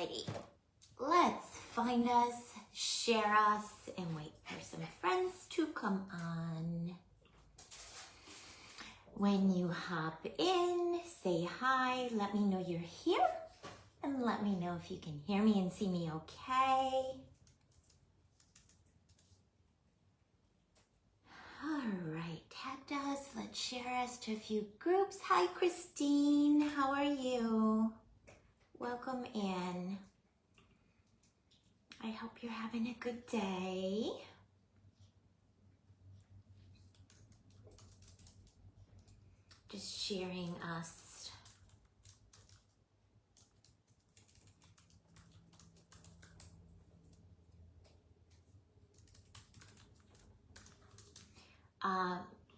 Alrighty, let's find us, share us, and wait for some friends to come on. When you hop in, say hi, let me know you're here, and let me know if you can hear me and see me okay. Alright, tapped us, let's share us to a few groups. Hi Christine, how are you? Welcome in. I hope you're having a good day. Just sharing us.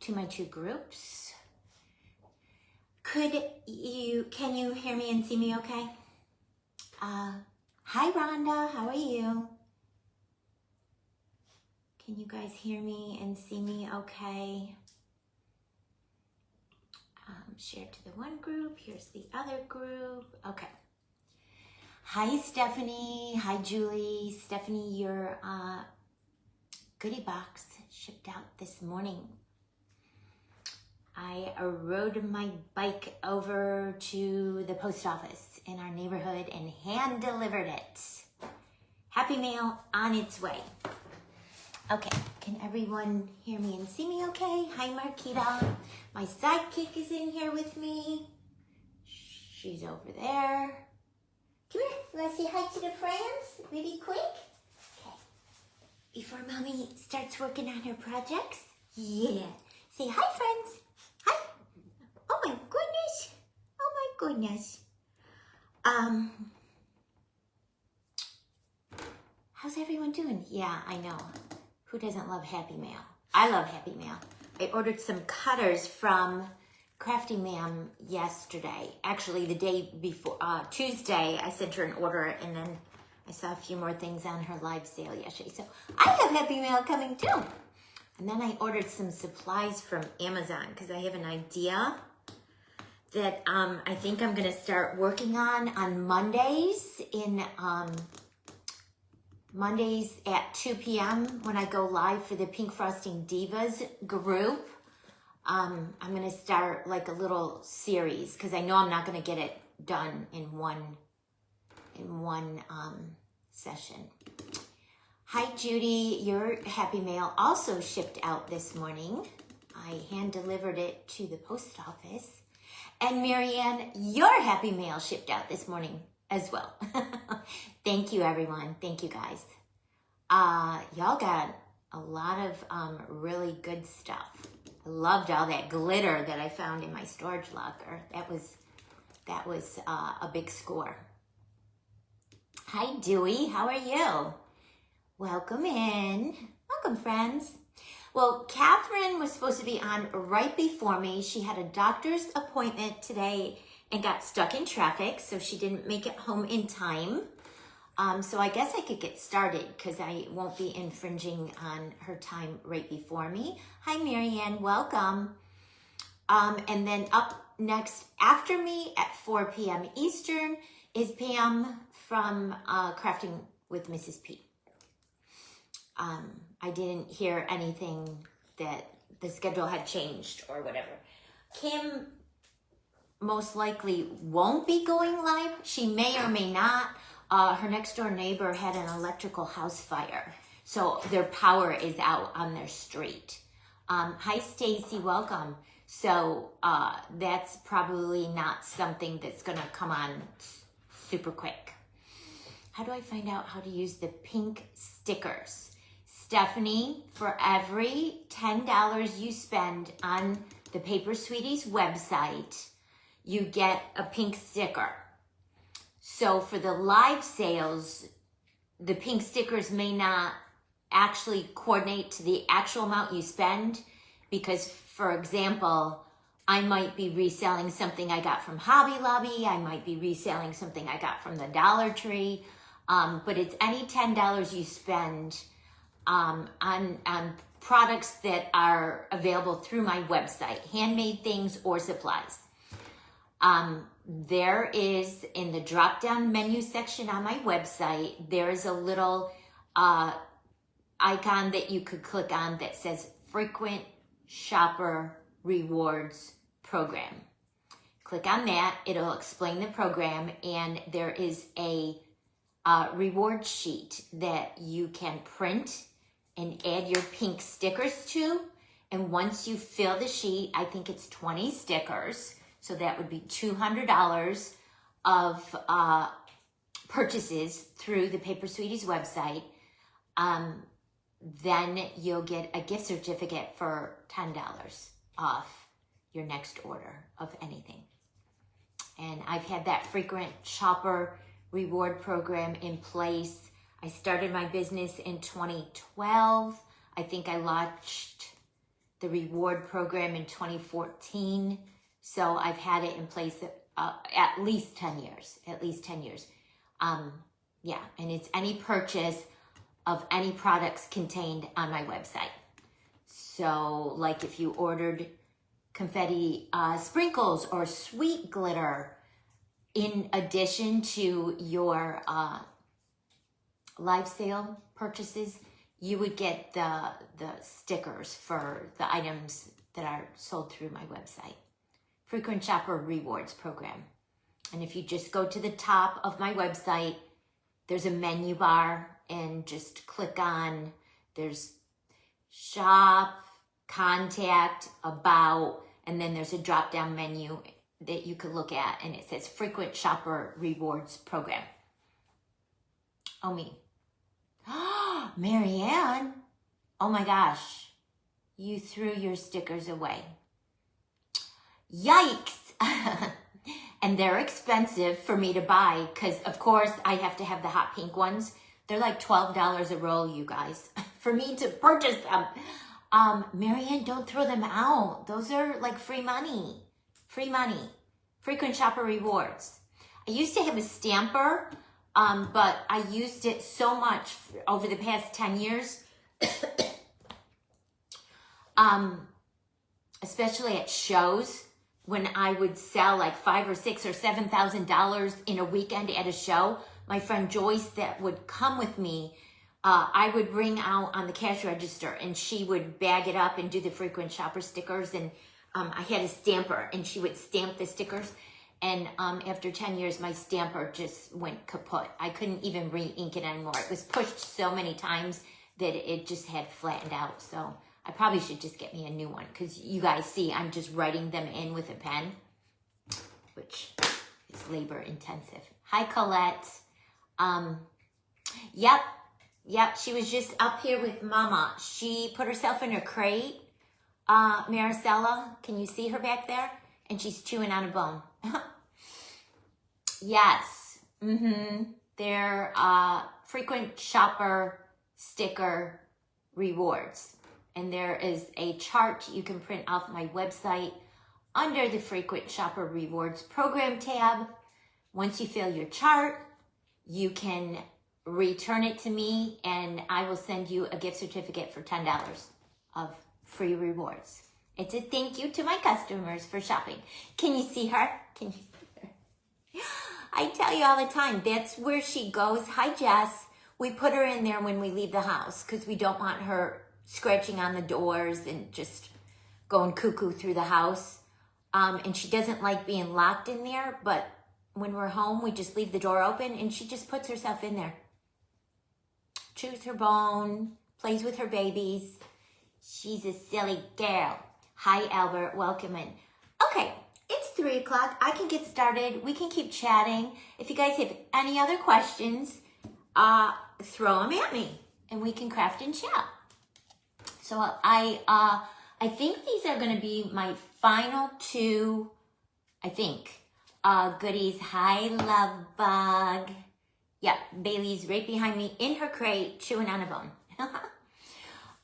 To my two groups. Can you hear me and see me okay? Hi Rhonda, how are you? Can you guys hear me and see me okay? Share to the one group, here's the other group. Okay. Hi Stephanie, hi Julie. Stephanie, your goodie box shipped out this morning. I rode my bike over to the post office in our neighborhood and hand delivered it. Happy mail on its way. Okay, can everyone hear me and see me okay? Hi Marquita, my sidekick is in here with me. She's over there. Come here, you wanna say hi to the friends really quick? Okay, before mommy starts working on her projects? Yeah, say hi friends. Hi. Oh my goodness. Oh my goodness. How's everyone doing? Yeah, I know. Who doesn't love Happy Mail? I love Happy Mail. I ordered some cutters from Crafty Ma'am yesterday. Actually, the day before, Tuesday, I sent her an order, and then I saw a few more things on her live sale yesterday. So I have Happy Mail coming too. And then I ordered some supplies from Amazon because I have an idea that I think I'm going to start working on Mondays Mondays at 2 p.m. when I go live for the Pink Frosting Divas group. I'm going to start like a little series because I know I'm not going to get it done in one session. Hi Judy, your Happy Mail also shipped out this morning. I hand delivered it to the post office. And Marianne, your Happy Mail shipped out this morning as well. Thank you everyone, thank you guys. Y'all got a lot of really good stuff. I loved all that glitter that I found in my storage locker. That was a big score. Hi Dewey, how are you? Welcome in. Welcome, friends. Well, Catherine was supposed to be on right before me. She had a doctor's appointment today and got stuck in traffic, so she didn't make it home in time. So I guess I could get started because I won't be infringing on her time right before me. Hi, Marianne. Welcome. And then up next after me at 4 p.m. Eastern is Pam from Crafting with Mrs. P. I didn't hear anything that the schedule had changed or whatever. Kim most likely won't be going live. She may or may not. Her next door neighbor had an electrical house fire, so their power is out on their street. Hi Stacy, welcome. So that's probably not something that's gonna come on super quick. How do I find out how to use the pink stickers? Stephanie, for every $10 you spend on the Paper Sweeties website, you get a pink sticker. So for the live sales, the pink stickers may not actually coordinate to the actual amount you spend because, for example, I might be reselling something I got from Hobby Lobby. I might be reselling something I got from the Dollar Tree. But it's any $10 you spend on products that are available through my website, handmade things or supplies. There is, in the drop-down menu section on my website, there is a little icon that you could click on that says Frequent Shopper Rewards Program. Click on that, it'll explain the program, and there is a reward sheet that you can print and add your pink stickers to. And once you fill the sheet, I think it's 20 stickers, so that would be $200 of purchases through the Paper Sweeties website. Then you'll get a gift certificate for $10 off your next order of anything. And I've had that frequent shopper reward program in place. I started my business in 2012. I think I launched the reward program in 2014. So I've had it in place at least 10 years, yeah, and it's any purchase of any products contained on my website. So like if you ordered confetti sprinkles or sweet glitter, in addition to your live sale purchases, you would get the stickers for the items that are sold through my website. Frequent Shopper Rewards Program. And if you just go to the top of my website, there's a menu bar, and just click on, there's shop, contact, about, and then there's a drop-down menu that you could look at, and it says Frequent Shopper Rewards Program. Oh, me. Marianne, oh my gosh, you threw your stickers away. Yikes. And they're expensive for me to buy because, of course, I have to have the hot pink ones. They're like $12 a roll, you guys, for me to purchase them. Marianne, don't throw them out. Those are like free money. Free money. Frequent Shopper Rewards. I used to have a stamper, but I used it so much over the past 10 years, especially at shows, when I would sell like $5,000 or $6,000 or $7,000 in a weekend at a show. My friend Joyce that would come with me, I would bring out on the cash register, and she would bag it up and do the frequent shopper stickers. And I had a stamper, and she would stamp the stickers. And after 10 years, my stamper just went kaput. I couldn't even re-ink it anymore. It was pushed so many times that it just had flattened out. So I probably should just get me a new one, because you guys see I'm just writing them in with a pen, which is labor intensive. Hi, Colette. Yep, she was just up here with Mama. She put herself in her crate. Maricela, can you see her back there? And she's chewing on a bone. Yes. They're frequent shopper sticker rewards. And there is a chart you can print off my website under the Frequent Shopper Rewards Program tab. Once you fill your chart, you can return it to me, and I will send you a gift certificate for $10 of free rewards. It's a thank you to my customers for shopping. Can you see her? Can you see her? I tell you all the time, that's where she goes. Hi, Jess. We put her in there when we leave the house because we don't want her scratching on the doors and just going cuckoo through the house. And she doesn't like being locked in there, but when we're home, we just leave the door open, and she just puts herself in there. Chews her bone, plays with her babies. She's a silly girl. Hi, Albert. Welcome in. Okay, it's 3 o'clock. I can get started. We can keep chatting. If you guys have any other questions, throw them at me, and we can craft and chat. So I think these are going to be my final 2, I think, goodies. Hi, Love Bug. Yep, Bailey's right behind me in her crate, chewing on a bone.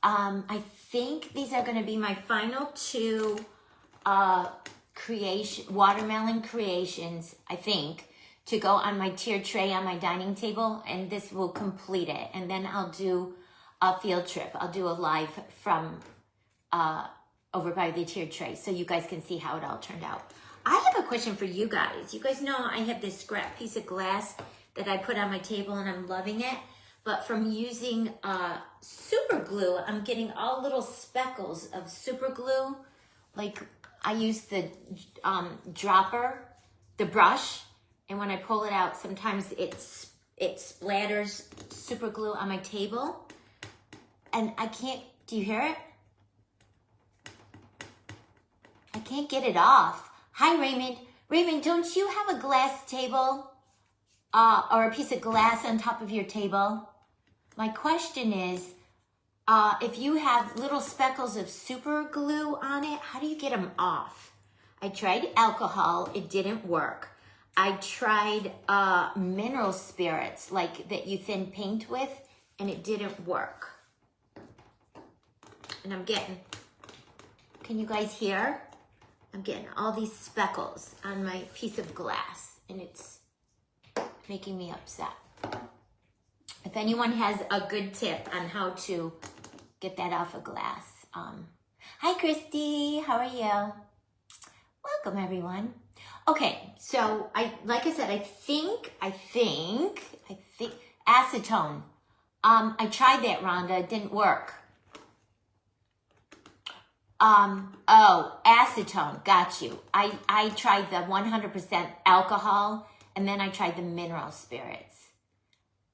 I think these are going to be my final 2 watermelon creations, I think, to go on my tiered tray on my dining table, and this will complete it. And then I'll do a field trip. I'll do a live from over by the tiered tray, so you guys can see how it all turned out. I have a question for you guys. You guys know I have this scrap piece of glass that I put on my table and I'm loving it. But from using super glue, I'm getting all little speckles of super glue. Like I use the dropper, the brush, and when I pull it out, sometimes it splatters super glue on my table. And I can't, do you hear it? I can't get it off. Hi, Raymond. Raymond, don't you have a glass table or a piece of glass on top of your table? My question is, if you have little speckles of super glue on it, how do you get them off? I tried alcohol. It didn't work. I tried mineral spirits, like that you thin paint with, and it didn't work. And I'm getting, can you guys hear? I'm getting all these speckles on my piece of glass, and it's making me upset. If anyone has a good tip on how to get that off of glass. Hi, Christy. How are you? Welcome, everyone. Okay, so like I said, I think acetone. I tried that, Rhonda. It didn't work. Oh, acetone. Got you. I tried the 100% alcohol, and then I tried the mineral spirits.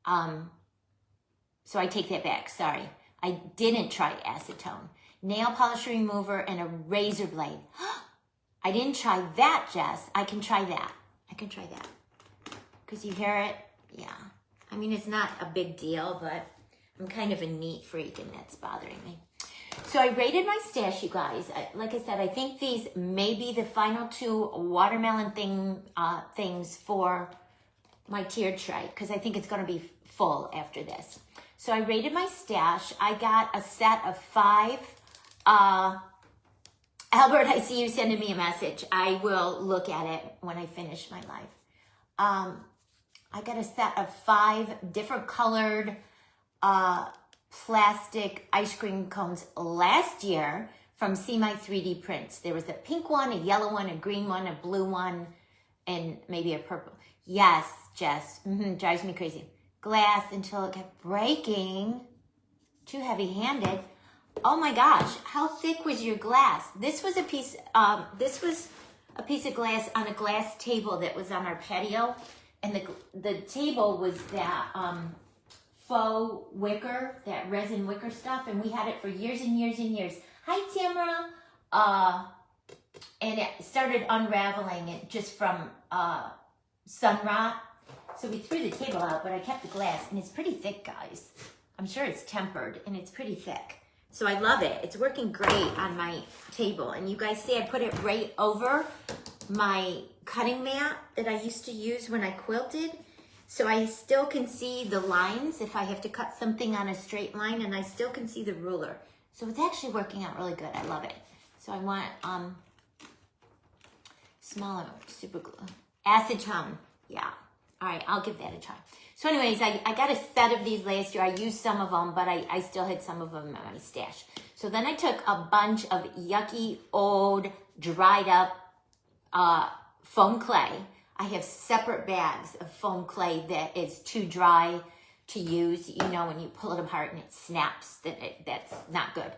So I take that back. Sorry. I didn't try acetone. Nail polish remover and a razor blade. I didn't try that, Jess. I can try that. Because you hear it? Yeah. I mean, it's not a big deal, but I'm kind of a neat freak, and that's bothering me. So I rated my stash, you guys. Like I said, I think these may be the final two watermelon things for my tiered tray, because I think it's going to be full after this. So I rated my stash. I got a set of 5. Albert, I see you sending me a message. I will look at it when I finish my live. I got a set of 5 different colored plastic ice cream cones last year from See My 3D Prints. There was a pink one, a yellow one, a green one, a blue one, and maybe a purple. Yes, Jess, drives me crazy. Glass until it kept breaking. Too heavy-handed. Oh my gosh, how thick was your glass? This was a piece of glass on a glass table that was on our patio, and the table was that faux wicker, that resin wicker stuff, and we had it for years and years and years. Hi, Tamara. And it started unraveling it just from sun rot. So we threw the table out, but I kept the glass, and it's pretty thick, guys. I'm sure it's tempered, and it's pretty thick. So I love it. It's working great on my table. And you guys see I put it right over my cutting mat that I used to use when I quilted. So I still can see the lines if I have to cut something on a straight line, and I still can see the ruler. So it's actually working out really good. I love it. So I want smaller super glue. Acetone. Yeah. All right, I'll give that a try. So anyways, I got a set of these last year. I used some of them, but I still had some of them in my stash. So then I took a bunch of yucky, old, dried up foam clay. I have separate bags of foam clay that is too dry to use. You know, when you pull it apart and it snaps, that's not good.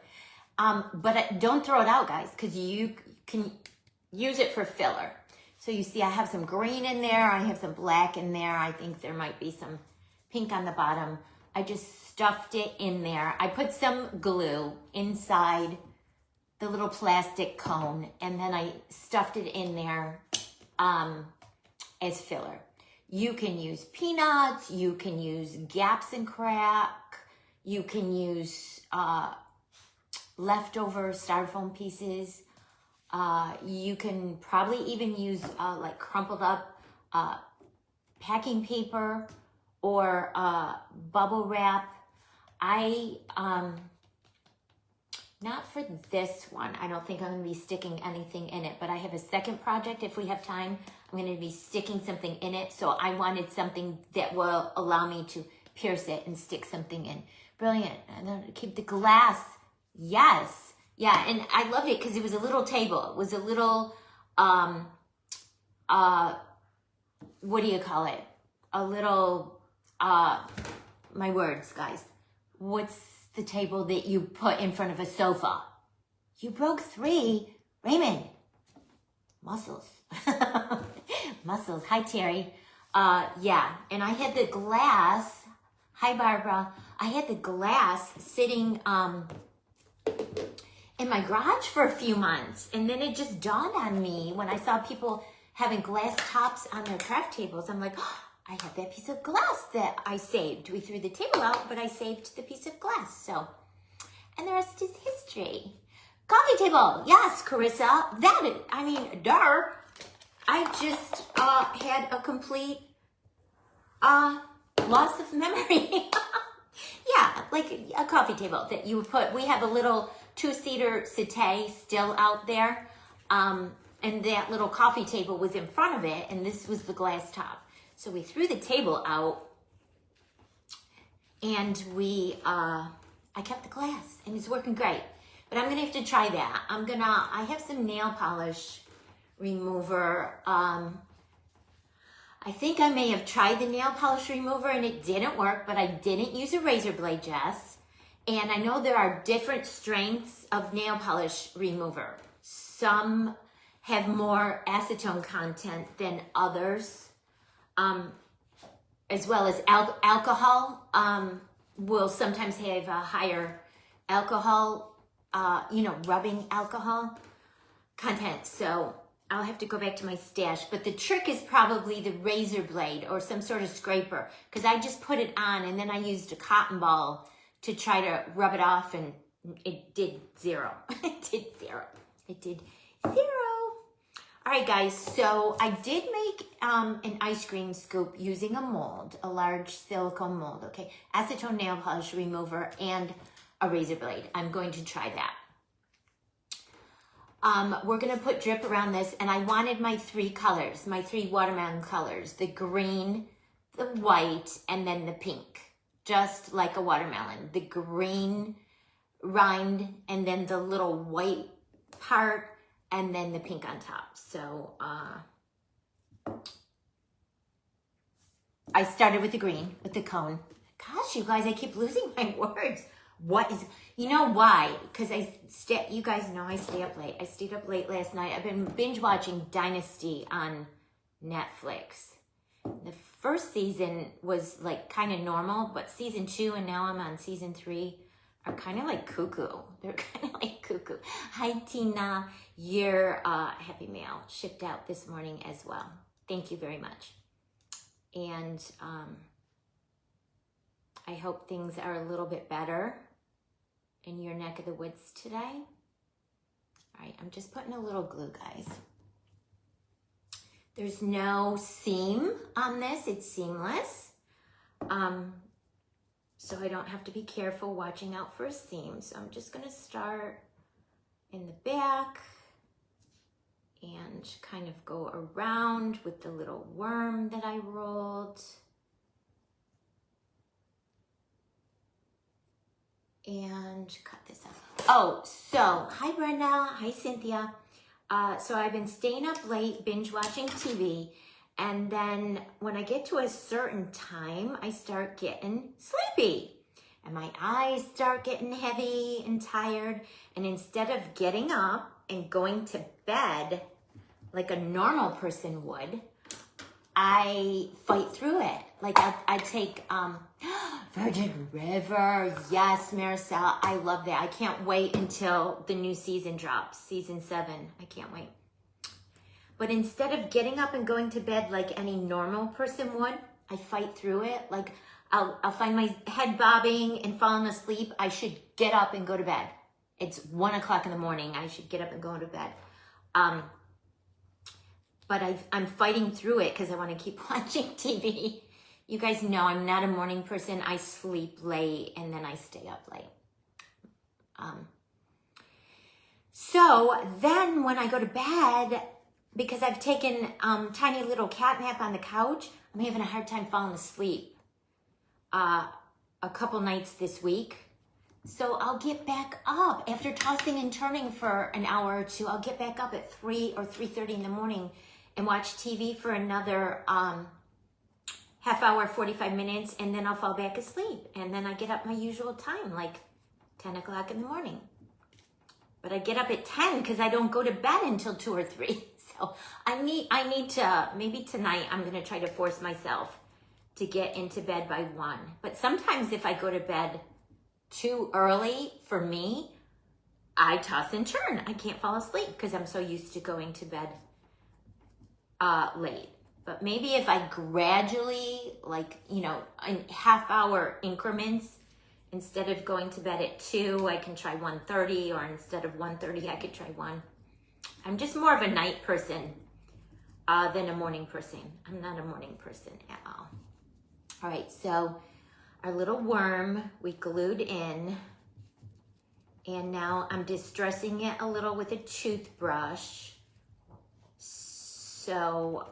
But don't throw it out, guys, because you can use it for filler. So you see I have some green in there. I have some black in there. I think there might be some pink on the bottom. I just stuffed it in there. I put some glue inside the little plastic cone, and then I stuffed it in there as filler. You can use peanuts. You can use gaps and crack. You can use leftover styrofoam pieces. You can probably even use like crumpled up packing paper or bubble wrap. Not for this one. I don't think I'm going to be sticking anything in it, but I have a second project. If we have time, I'm going to be sticking something in it. So I wanted something that will allow me to pierce it and stick something in. Brilliant. And then keep the glass. Yes. Yeah, and I loved it because it was a little table. It was a little what do you call it? A little, my words, guys. What's the table that you put in front of a sofa? You broke 3, Raymond. Muscles. Muscles. Hi, Terry. Yeah, and I had the glass. Hi, Barbara. I had the glass sitting in my garage for a few months, and then it just dawned on me when I saw people having glass tops on their craft tables. I'm like, oh, I have that piece of glass that I saved. We threw the table out, but I saved the piece of glass. So, and the rest is history. Coffee table. Yes, Carissa. Duh. I just had a complete loss of memory. Yeah, like a coffee table that you would put. We have a little 2-seater settee still out there. And that little coffee table was in front of it, and this was the glass top. So we threw the table out, and I kept the glass, and it's working great. But I'm gonna have to try that. I have some nail polish remover. I think I may have tried the nail polish remover and it didn't work, but I didn't use a razor blade, Jess. And I know there are different strengths of nail polish remover. Some have more acetone content than others, as well as alcohol will sometimes have a higher alcohol, rubbing alcohol content. So I'll have to go back to my stash, but the trick is probably the razor blade or some sort of scraper, because I just put it on and then I used a cotton ball to try to rub it off, and it did 0. It did 0. It did 0. All right, guys, so I did make an ice cream scoop using a mold, a large silicone mold, okay? Acetone nail polish remover and a razor blade. I'm going to try that. We're going to put drip around this, and I wanted my 3 colors, my 3 watermelon colors, the green, the white, and then the pink, just like a watermelon. The green rind, and then the little white part, and then the pink on top. So I started with the green, with the cone. Gosh, you guys, I keep losing my words. What is, you know why? Because you guys know I stay up late. I stayed up late last night. I've been binge watching Dynasty on Netflix. The first season was like kind of normal, but season 2 and now I'm on season 3 are kind of like cuckoo. They're kind of like cuckoo. Hi, Tina. Your Happy Mail shipped out this morning as well. Thank you very much. And I hope things are a little bit better in your neck of the woods today. All right, I'm just putting a little glue, guys. There's no seam on this. It's seamless. So I don't have to be careful watching out for a seam. So I'm just gonna start in the back and kind of go around with the little worm that I rolled. And cut this out. Oh, so hi Brenda, hi Cynthia. So I've been staying up late, binge watching TV, and then when I get to a certain time, I start getting sleepy. And my eyes start getting heavy and tired. And instead of getting up and going to bed like a normal person would, I fight through it. Like I take Virgin River. Yes, Maricel, I love that. I can't wait until the new season drops, season 7. I can't wait. But instead of getting up and going to bed like any normal person would, I fight through it. Like I'll find my head bobbing and falling asleep. I should get up and go to bed. It's 1 o'clock in the morning. I should get up and go to bed. But I'm fighting through it because I want to keep watching TV. You guys know I'm not a morning person. I sleep late and then I stay up late. So then when I go to bed, because I've taken tiny little cat nap on the couch, I'm having a hard time falling asleep a couple nights this week. So I'll get back up after tossing and turning for an hour or 2. I'll get back up at 3 or 3:30 in the morning and watch TV for another half hour, 45 minutes, and then I'll fall back asleep. And then I get up my usual time, like 10 o'clock in the morning. But I get up at 10 because I don't go to bed until 2 or 3. So I need to, maybe tonight I'm going to try to force myself to get into bed by 1. But sometimes if I go to bed too early, for me, I toss and turn. I can't fall asleep because I'm so used to going to bed late. But maybe if I gradually, like, you know, in half-hour increments, instead of going to bed at 2, I can try 1:30, or instead of 1:30, I could try 1. I'm just more of a night person than a morning person. I'm not a morning person at all. All right, so our little worm we glued in, and now I'm distressing it a little with a toothbrush. So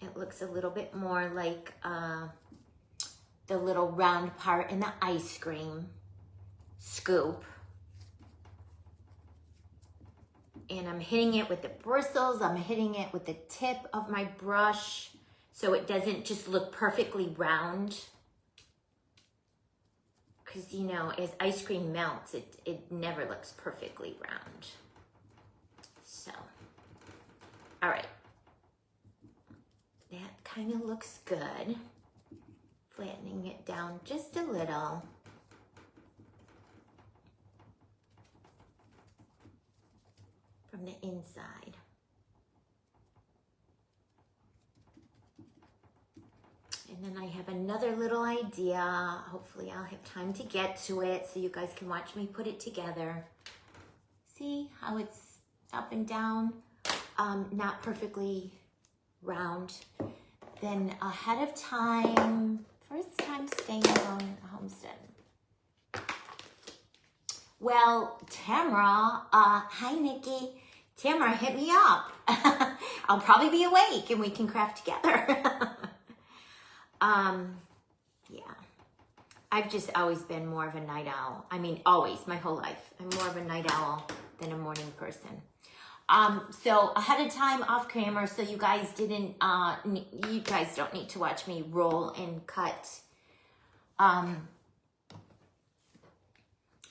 it looks a little bit more like the little round part in the ice cream scoop. And I'm hitting it with the bristles. I'm hitting it with the tip of my brush so it doesn't just look perfectly round. Because, you know, as ice cream melts, it never looks perfectly round. So, all right. That kind of looks good. Flattening it down just a little. From the inside. And then I have another little idea. Hopefully I'll have time to get to it so you guys can watch me put it together. See how it's up and down? Not perfectly round. Then ahead of time, first time staying on homestead. Well, Tamara, hi Nikki. Tamara, hit me up. I'll probably be awake and we can craft together. Yeah. I've just always been more of a night owl. I mean, always, my whole life. I'm more of a night owl than a morning person. So ahead of time, off camera, so you guys didn't, you guys don't need to watch me roll and cut,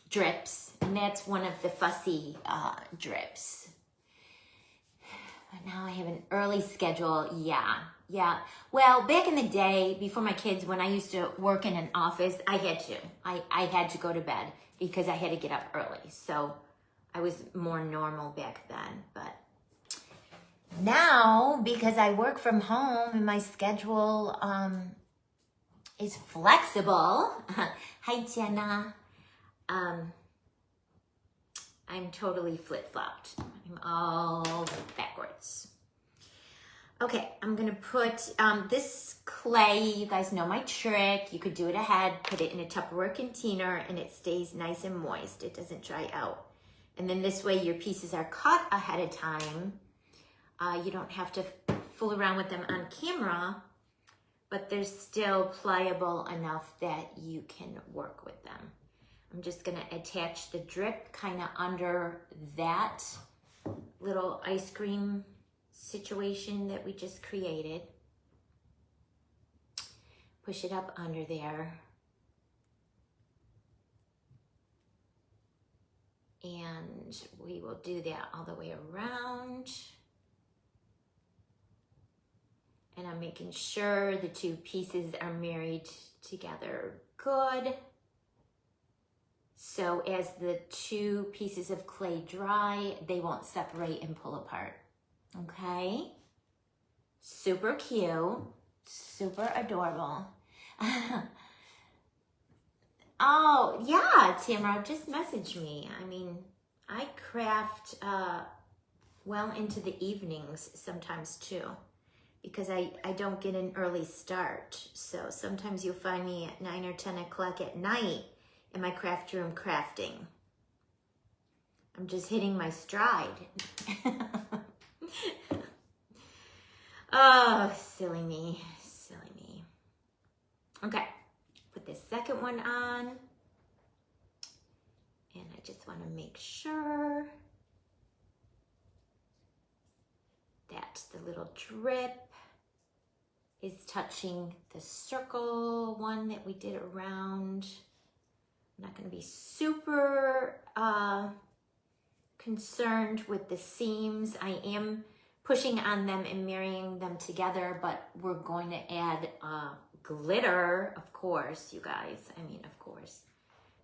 drips. And that's one of the fussy, drips. But now I have an early schedule. Yeah. Well, back in the day, before my kids, when I used to work in an office, I had to go to bed because I had to get up early. So I was more normal back then. But now, because I work from home and my schedule is flexible. Hi, Jenna. I'm totally flip-flopped. I'm all backwards. Okay, I'm gonna put this clay. You guys know my trick. You could do it ahead, put it in a Tupperware container, and it stays nice and moist. It doesn't dry out. And then this way your pieces are cut ahead of time. You don't have to fool around with them on camera, but they're still pliable enough that you can work with them. I'm just gonna attach the drip kind of under that little ice cream situation that we just created. Push it up under there. And we will do that all the way around. And I'm making sure the two pieces are married together good. So as the two pieces of clay dry, they won't separate and pull apart. Okay? Super cute. Super adorable. Oh, yeah, Tamara, just message me. I mean, I craft well into the evenings sometimes too, because I don't get an early start. So sometimes you'll find me at 9 or 10 o'clock at night in my craft room crafting. I'm just hitting my stride. Oh, silly me, silly me. Okay, put the second one on. And I just want to make sure that that the little drip is touching the circle one that we did around. I'm not going to be super concerned with the seams. I am pushing on them and marrying them together, but we're going to add glitter, of course, you guys. I mean, of course.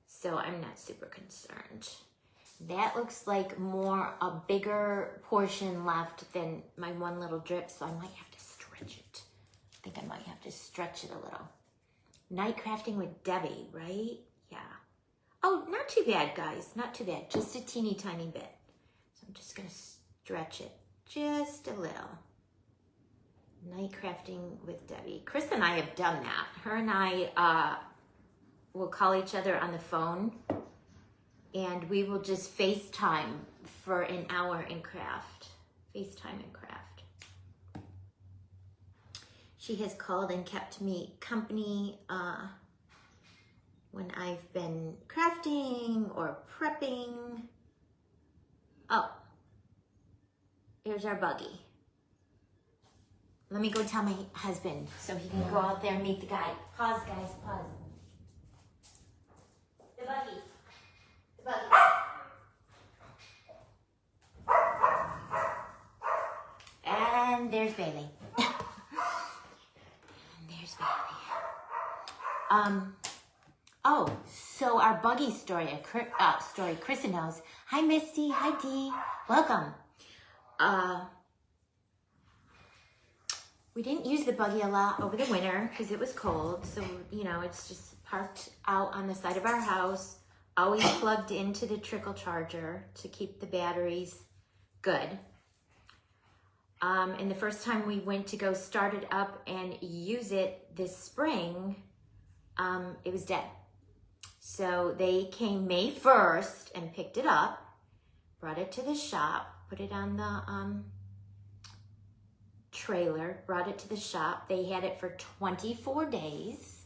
So I'm not super concerned. That looks like a bigger portion left than my one little drip, so I might have to stretch it. I think I might have to stretch it a little. Night crafting with Debbie, right? Yeah. Oh, not too bad, guys. Not too bad. Just a teeny tiny bit. So I'm just going to stretch it just a little. Night crafting with Debbie. Chris and I have done that. Her and I will call each other on the phone, and we will just FaceTime for an hour and craft. FaceTime and craft. She has called and kept me company when I've been crafting or prepping. Oh, here's our buggy. Let me go tell my husband so he can go out there and meet the guy. Pause, guys, pause. The buggy. The buggy. And there's Bailey. There's Bailey. Oh, so our buggy story, Kristen knows. Hi, Misty. Hi, Dee. Welcome. We didn't use the buggy a lot over the winter because it was cold. So, you know, it's just parked out on the side of our house, always plugged into the trickle charger to keep the batteries good. And the first time we went to go start it up and use it this spring, it was dead. So they came May 1st and picked it up, brought it to the shop, put it on the trailer, brought it to the shop. They had it for 24 days.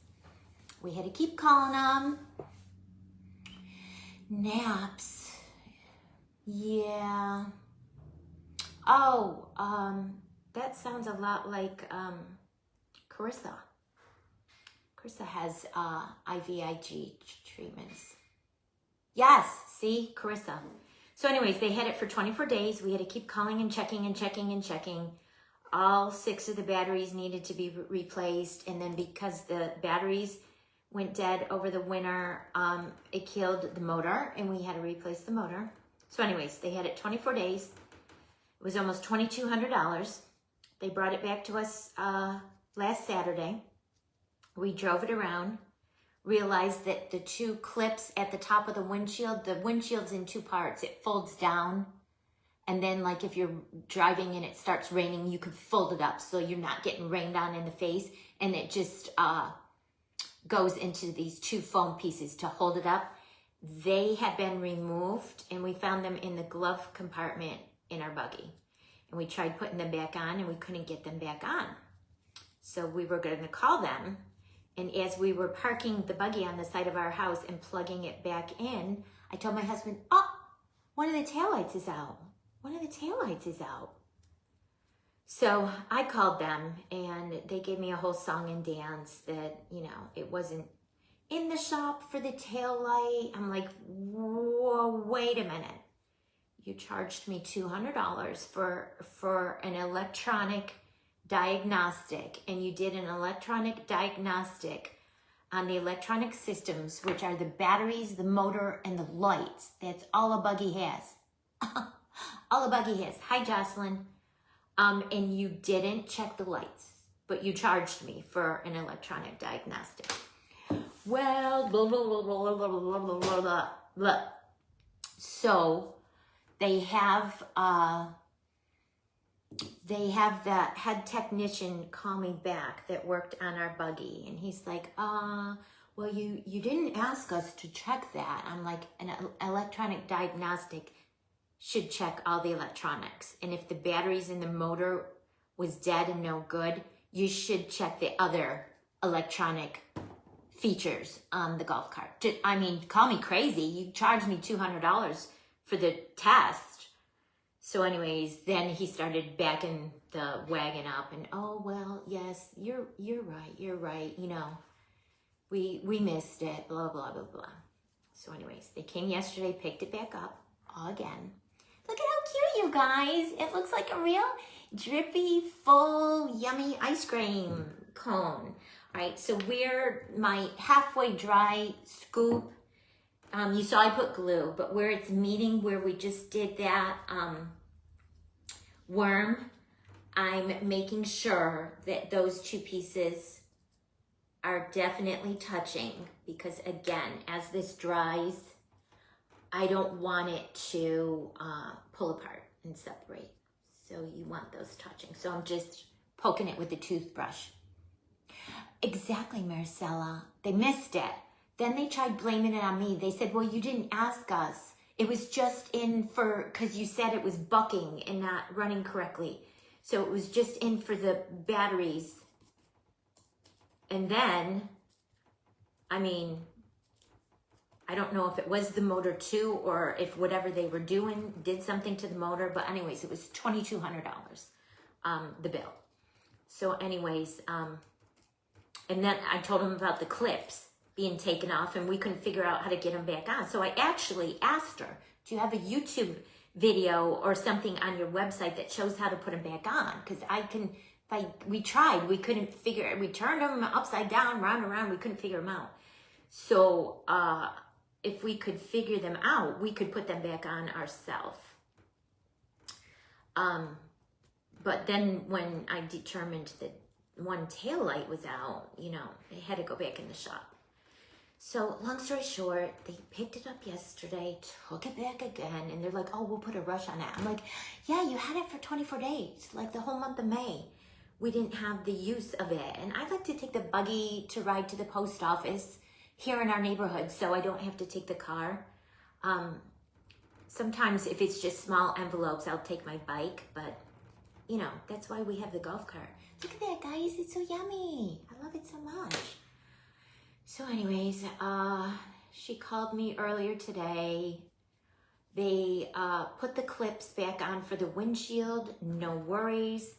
We had to keep calling them. Naps. Yeah. Oh, that sounds a lot like Carissa. Carissa has IVIG treatments. Yes, see, Carissa. So anyways, they had it for 24 days. We had to keep calling and checking and checking and checking. All 6 of the batteries needed to be replaced. And then because the batteries went dead over the winter, it killed the motor and we had to replace the motor. So anyways, they had it 24 days. It was almost $2,200. They brought it back to us last Saturday. We drove it around, realized that the 2 clips at the top of the windshield's in 2 parts. It folds down. And then like if you're driving and it starts raining, you can fold it up so you're not getting rained on in the face. And it just goes into these 2 foam pieces to hold it up. They had been removed and we found them in the glove compartment in our buggy. And we tried putting them back on and we couldn't get them back on. So we were going to call them. And as we were parking the buggy on the side of our house and plugging it back in, I told my husband, oh, one of the taillights is out. One of the taillights is out. So I called them and they gave me a whole song and dance that, you know, it wasn't in the shop for the taillight. I'm like, whoa, wait a minute. You charged me $200 for an electronic diagnostic, and you did an electronic diagnostic on the electronic systems, which are the batteries, the motor, and the lights. That's all a buggy has. All a buggy has. Hi, Jocelyn. And you didn't check the lights, but you charged me for an electronic diagnostic. Well, blah, blah, blah, blah, blah, blah, blah, blah, blah, blah. So they have the head technician call me back that worked on our buggy, and he's like, well, you didn't ask us to check that. I'm like, an electronic diagnostic should check all the electronics, and if the batteries in the motor was dead and no good, you should check the other electronic features on the golf cart. I mean, call me crazy. You charged me $200 for the test. So anyways, then he started backing the wagon up and, oh, well, yes, you're right. You know, we missed it, blah, blah, blah, blah. So anyways, they came yesterday, picked it back up again. Look at how cute, you guys. It looks like a real drippy, full, yummy ice cream cone. All right, so where my halfway dry scoop, you saw I put glue, but where it's meeting, where we just did that worm, I'm making sure that those two pieces are definitely touching, because again, as this dries, I don't want it to pull apart and separate. So you want those touching. So I'm just poking it with the toothbrush. Exactly, Marcella. They missed it. Then they tried blaming it on me. They said, well, you didn't ask us. It was just in for, because you said it was bucking and not running correctly. So it was just in for the batteries. And then, I mean, I don't know if it was the motor too, or if whatever they were doing did something to the motor. But anyways, it was $2,200, the bill. So anyways, and then I told them about the clips being taken off, and we couldn't figure out how to get them back on. So I actually asked her, do you have a YouTube video or something on your website that shows how to put them back on? Because we tried, we couldn't figure it. We turned them upside down, round and round, we couldn't figure them out. So if we could figure them out, we could put them back on ourselves. But then when I determined that one tail light was out, you know, they had to go back in the shop. So long story short, they picked it up yesterday, took it back again, and they're like, oh, we'll put a rush on it. I'm like, yeah, you had it for 24 days, like the whole month of May. We didn't have the use of it. And I like to take the buggy to ride to the post office here in our neighborhood, so I don't have to take the car. Sometimes if it's just small envelopes, I'll take my bike, but you know, that's why we have the golf cart. Look at that, guys, it's so yummy. I love it so much. So anyways, she called me earlier today. They put the clips back on for the windshield, no worries,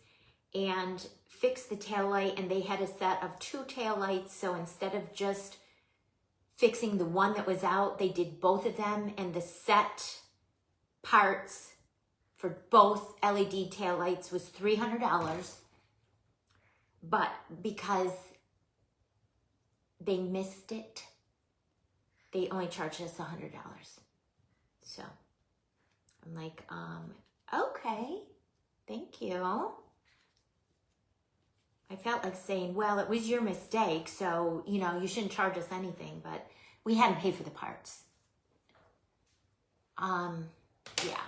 and fixed the taillight, and they had a set of 2 taillights, so instead of just fixing the one that was out, they did both of them, and the set parts for both LED taillights was $300, but because they missed it, they only charged us $100. So I'm like, okay, thank you. I felt like saying, well, it was your mistake, so, you know, you shouldn't charge us anything, but we had to pay for the parts. Yeah.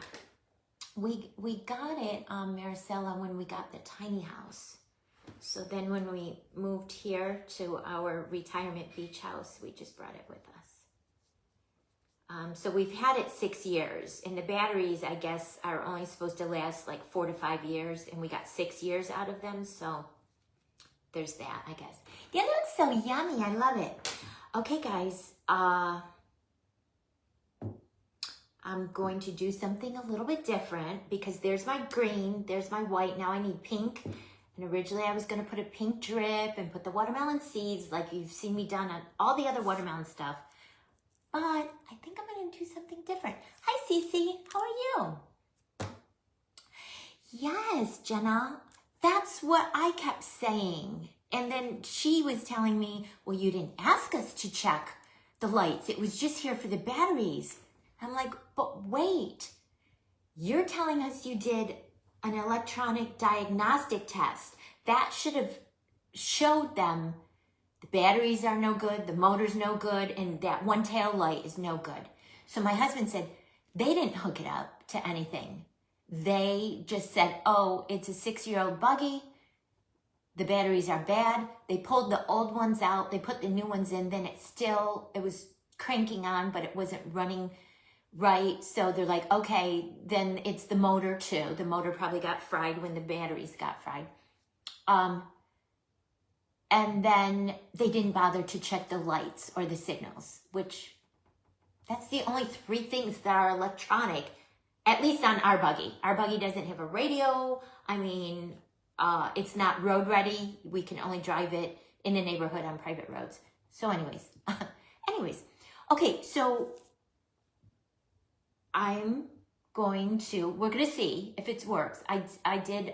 We got it, Maricela, when we got the tiny house. So then when we moved here to our retirement beach house, we just brought it with us. So we've had it 6 years, and the batteries, I guess, are only supposed to last like 4 to 5 years, and we got 6 years out of them, so there's that, I guess. Yeah, it looks so yummy. I love it. Okay, guys, I'm going to do something a little bit different, because there's my green, there's my white, now I need pink. And originally I was going to put a pink drip and put the watermelon seeds like you've seen me done on all the other watermelon stuff. But I think I'm going to do something different. Hi, Cece. How are you? Yes, Jenna. That's what I kept saying. And then she was telling me, well, you didn't ask us to check the lights. It was just here for the batteries. I'm like, but wait. You're telling us you did an electronic diagnostic test. That should have showed them the batteries are no good, the motor's no good, and that one tail light is no good. So my husband said, they didn't hook it up to anything. They just said, oh, it's a 6-year-old buggy. The batteries are bad. They pulled the old ones out. They put the new ones in. Then it was cranking on, but it wasn't running right. So they're like, okay, then it's the motor too. The motor probably got fried when the batteries got fried. And then they didn't bother to check the lights or the signals, which that's the only 3 things that are electronic At least on our buggy. Our buggy doesn't have a radio. I mean, it's not road ready. We can only drive it in the neighborhood on private roads. So anyways, okay, so we're gonna see if it works. I did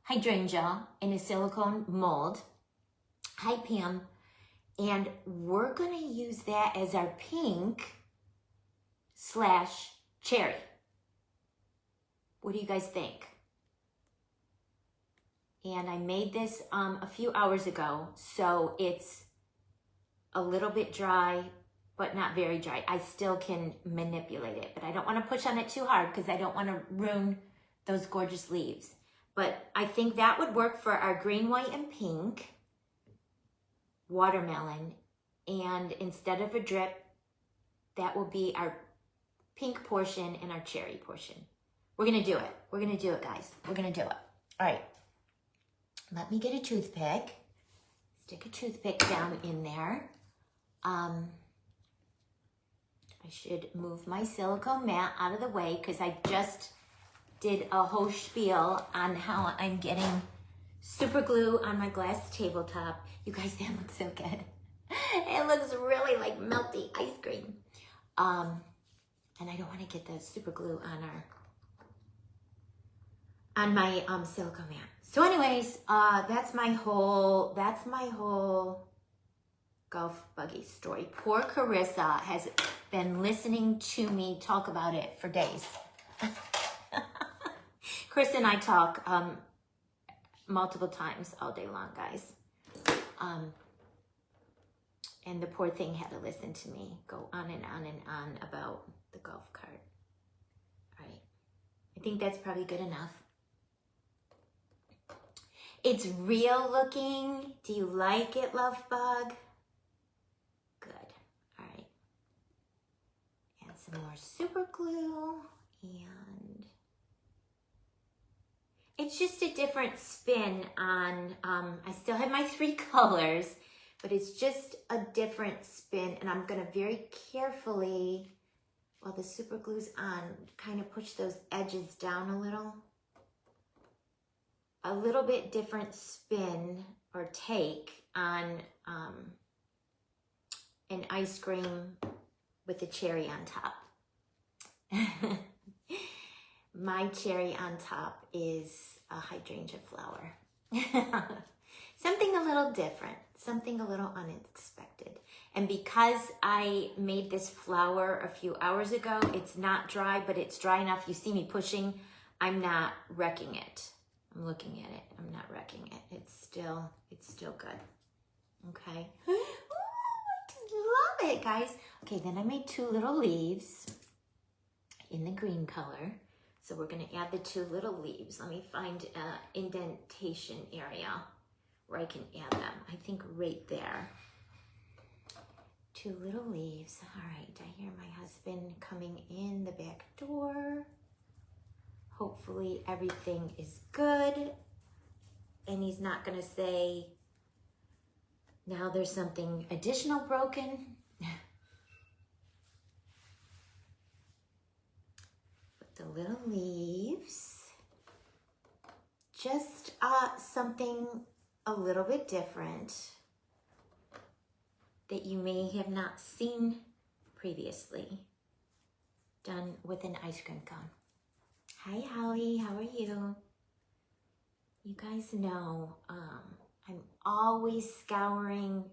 hydrangea in a silicone mold. Hi, Pam. And we're gonna use that as our pink / cherry. What do you guys think? And I made this a few hours ago, so it's a little bit dry, but not very dry. I still can manipulate it, but I don't want to push on it too hard because I don't want to ruin those gorgeous leaves. But I think that would work for our green, white, and pink watermelon. And instead of a drip, that will be our pink portion and our cherry portion. We're going to do it. We're going to do it, guys. We're going to do it. All right. Let me get a toothpick. Stick a toothpick down in there. I should move my silicone mat out of the way because I just did a whole spiel on how I'm getting super glue on my glass tabletop. You guys, that looks so good. It looks really like melty ice cream. And I don't want to get the super glue on my silicone mat. So anyways, that's my whole golf buggy story. Poor Carissa has been listening to me talk about it for days. Chris and I talk multiple times all day long, guys. And the poor thing had to listen to me go on and on and on about the golf cart. All right. I think that's probably good enough. It's real looking. Do you like it, love bug? Good. All right. Add some more super glue, and it's just a different spin on, I still have my 3 colors, but it's just a different spin, and I'm gonna very carefully, while the super glue's on, kind of push those edges down a little bit different spin or take on an ice cream with a cherry on top. My cherry on top is a hydrangea flower. Something a little different, something a little unexpected. And because I made this flower a few hours ago, it's not dry, but it's dry enough. You see me pushing, I'm not wrecking it. I'm looking at it. I'm not wrecking it. It's still good. Okay. Ooh, I just love it, guys. Okay, then I made 2 little leaves in the green color. So we're gonna add the 2 little leaves. Let me find an indentation area where I can add them. I think right there. 2 little leaves. All right, I hear my husband coming in the back door. Hopefully everything is good and he's not gonna say, now there's something additional broken. With the little leaves, just something a little bit different that you may have not seen previously, done with an ice cream cone. Hi, Holly, how are you? You guys know I'm always scouring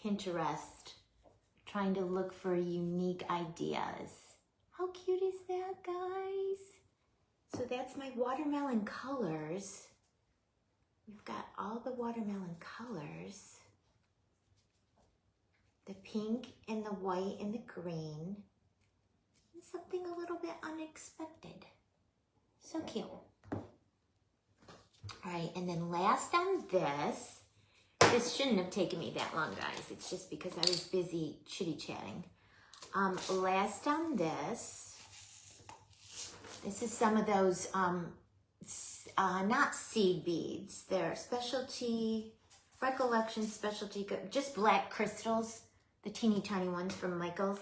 Pinterest, trying to look for unique ideas. How cute is that, guys? So that's my watermelon colors. We've got all the watermelon colors. The pink and the white and the green. And something a little bit unexpected. So cute. All right, and then last on this shouldn't have taken me that long, guys. It's just because I was busy chitty-chatting. Last on this is some of those, not seed beads. They're specialty, Recollection specialty, just black crystals, the teeny tiny ones from Michael's.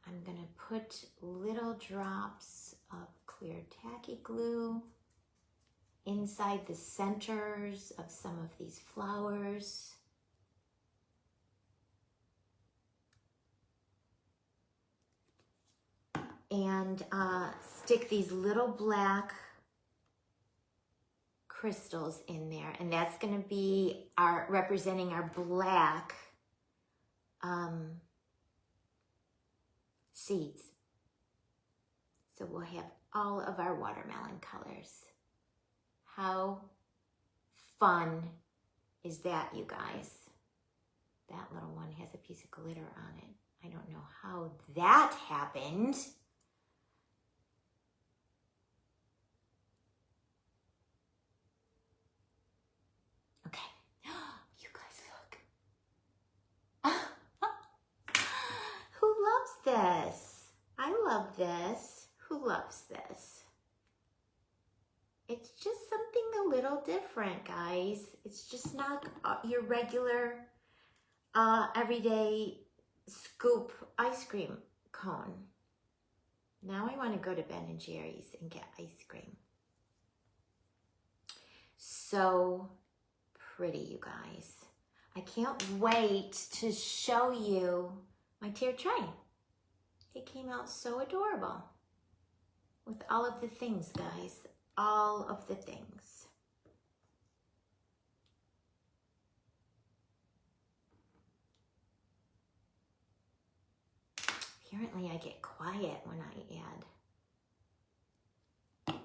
I'm gonna put little drops of clear tacky glue inside the centers of some of these flowers. And stick these little black crystals in there, and that's going to be representing our black seeds. So we'll have all of our watermelon colors. How fun is that, you guys? That little one has a piece of glitter on it. I don't know how that happened. Okay, you guys look. Who loves this? I love this. Who loves this? It's just something a little different, guys. It's just not your regular, everyday scoop ice cream cone. Now I want to go to Ben & Jerry's and get ice cream. So pretty, you guys. I can't wait to show you my tiered tray. It came out so adorable with all of the things, guys. All of the things. Apparently I get quiet when I add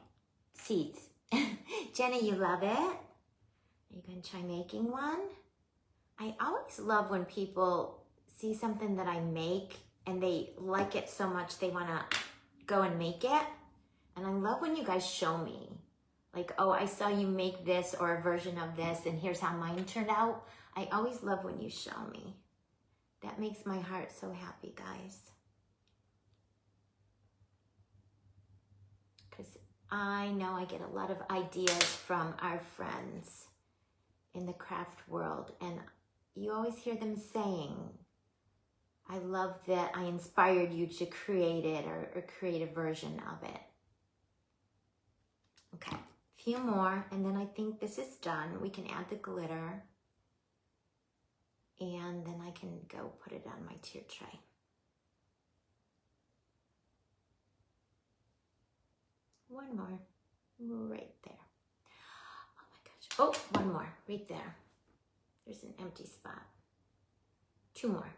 seeds. Jenny, you love it? Are you going to try making one? I always love when people see something that I make and they like it so much they want to go and make it. And I love when you guys show me, like, oh, I saw you make this or a version of this, and here's how mine turned out. I always love when you show me. That makes my heart so happy, guys. Because I know I get a lot of ideas from our friends in the craft world, and you always hear them saying, I love that I inspired you to create it or create a version of it. Okay, a few more, and then I think this is done. We can add the glitter, and then I can go put it on my tiered tray. One more, right there. Oh my gosh. Oh, one more, right there. There's an empty spot. Two more.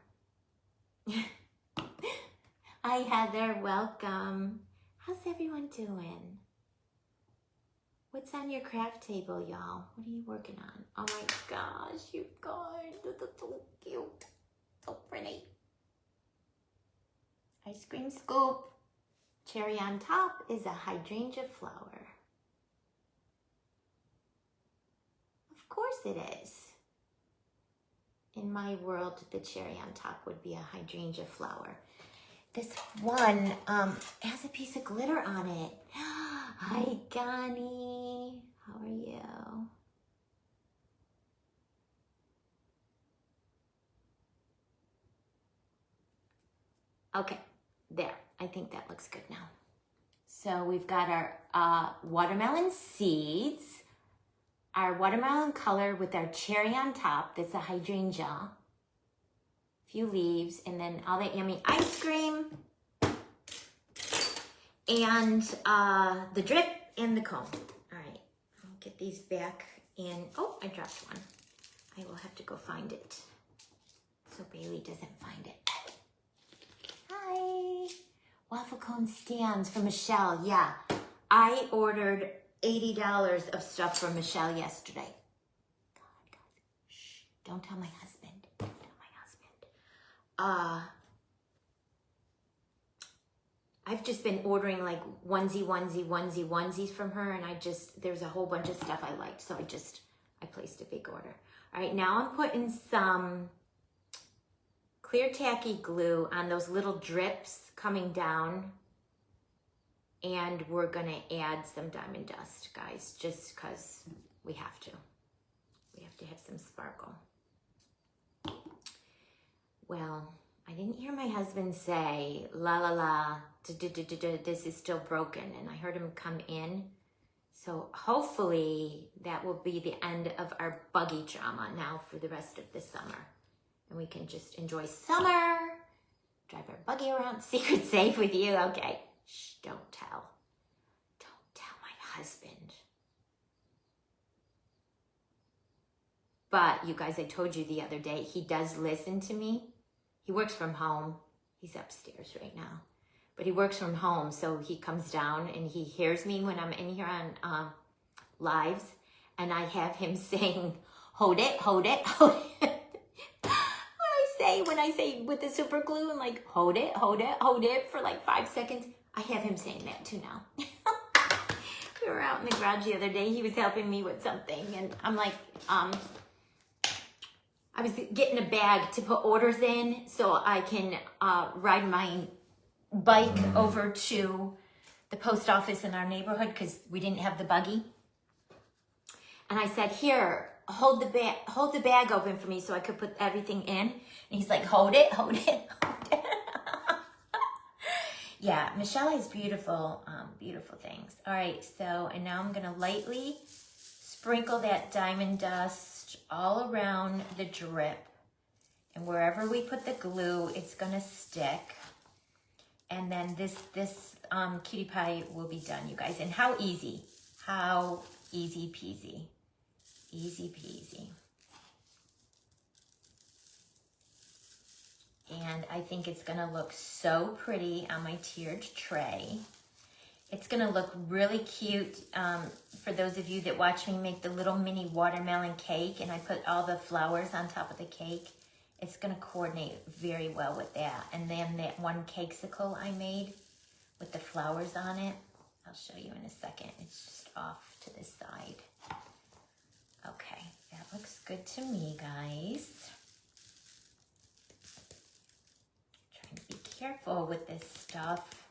Hi, Heather, welcome. How's everyone doing? What's on your craft table, y'all? What are you working on? Oh my gosh, you guys, this is so cute. So pretty. Ice cream scoop. Cherry on top is a hydrangea flower. Of course it is. In my world, the cherry on top would be a hydrangea flower. This one has a piece of glitter on it. Hi, Gani. How are you? Okay, there. I think that looks good now. So we've got our watermelon seeds, our watermelon color with our cherry on top. That's a hydrangea. Few leaves, and then all that yummy ice cream, and the drip and the cone. All right, I'll get these back in. Oh, I dropped one. I will have to go find it so Bailey doesn't find it. Hi. Waffle cone stands from Michelle. Yeah, I ordered $80 of stuff from Michelle yesterday. God, shh, don't tell my husband. I've just been ordering like onesies from her, and there's a whole bunch of stuff I liked, so I placed a big order. All right, now I'm putting some clear tacky glue on those little drips coming down, and we're gonna add some diamond dust, guys, just because we have to. We have to have some sparkle. Well, I didn't hear my husband say, la la la, this is still broken. And I heard him come in. So hopefully that will be the end of our buggy drama now for the rest of the summer. And we can just enjoy summer, drive our buggy around, secret safe with you. Okay, shh, don't tell. Don't tell my husband. But you guys, I told you the other day, he does listen to me. He works from home. He's upstairs right now. But he works from home, so he comes down and he hears me when I'm in here on lives. And I have him saying, hold it, hold it, hold it. When I say with the super glue, I'm like, hold it, hold it, hold it for like 5 seconds. I have him saying that too now. We were out in the garage the other day. He was helping me with something. And I'm like, I was getting a bag to put orders in so I can ride my bike over to the post office in our neighborhood because we didn't have the buggy. And I said, here, hold the bag open for me so I could put everything in. And he's like, hold it, hold it, hold it. Yeah, Michelle has beautiful, beautiful things. All right, so, and now I'm gonna lightly sprinkle that diamond dust all around the drip. And wherever we put the glue, it's gonna stick. And then this cutie pie will be done, you guys. And how easy peasy. Easy peasy. And I think it's gonna look so pretty on my tiered tray. It's gonna look really cute for those of you that watch me make the little mini watermelon cake and I put all the flowers on top of the cake. It's gonna coordinate very well with that. And then that one cakesicle I made with the flowers on it, I'll show you in a second. It's just off to the side. Okay, that looks good to me, guys. Trying to be careful with this stuff.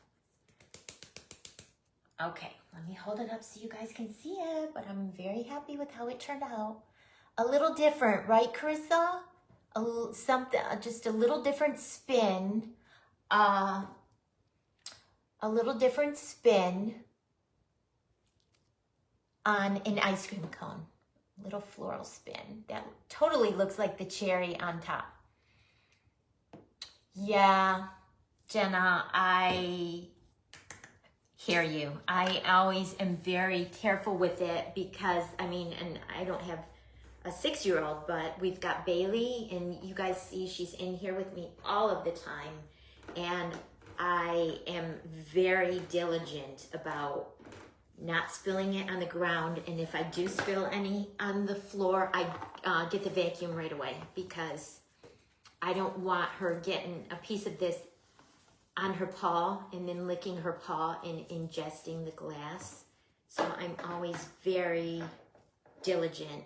Okay, let me hold it up so you guys can see it, but I'm very happy with how it turned out. A little different, right, Carissa? Just a little different spin. A little different spin on an ice cream cone. Little floral spin. That totally looks like the cherry on top. Yeah, Jenna, I hear you. I always am very careful with it because, I mean, and I don't have a 6-year-old, but we've got Bailey, and you guys see she's in here with me all of the time. And I am very diligent about not spilling it on the ground. And if I do spill any on the floor, I get the vacuum right away because I don't want her getting a piece of this on her paw and then licking her paw and ingesting the glass. So I'm always very diligent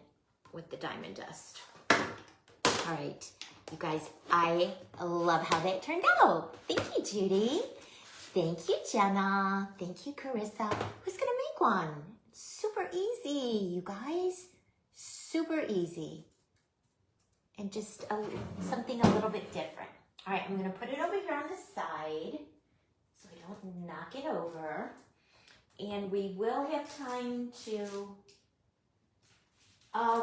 with the diamond dust. All right, you guys, I love how that turned out. Thank you, Judy. Thank you, Jenna. Thank you, Carissa. Who's gonna make one? It's super easy, you guys. Super easy. And just something a little bit different. All right, I'm gonna put it over here on the side so I don't knock it over. And we will have time to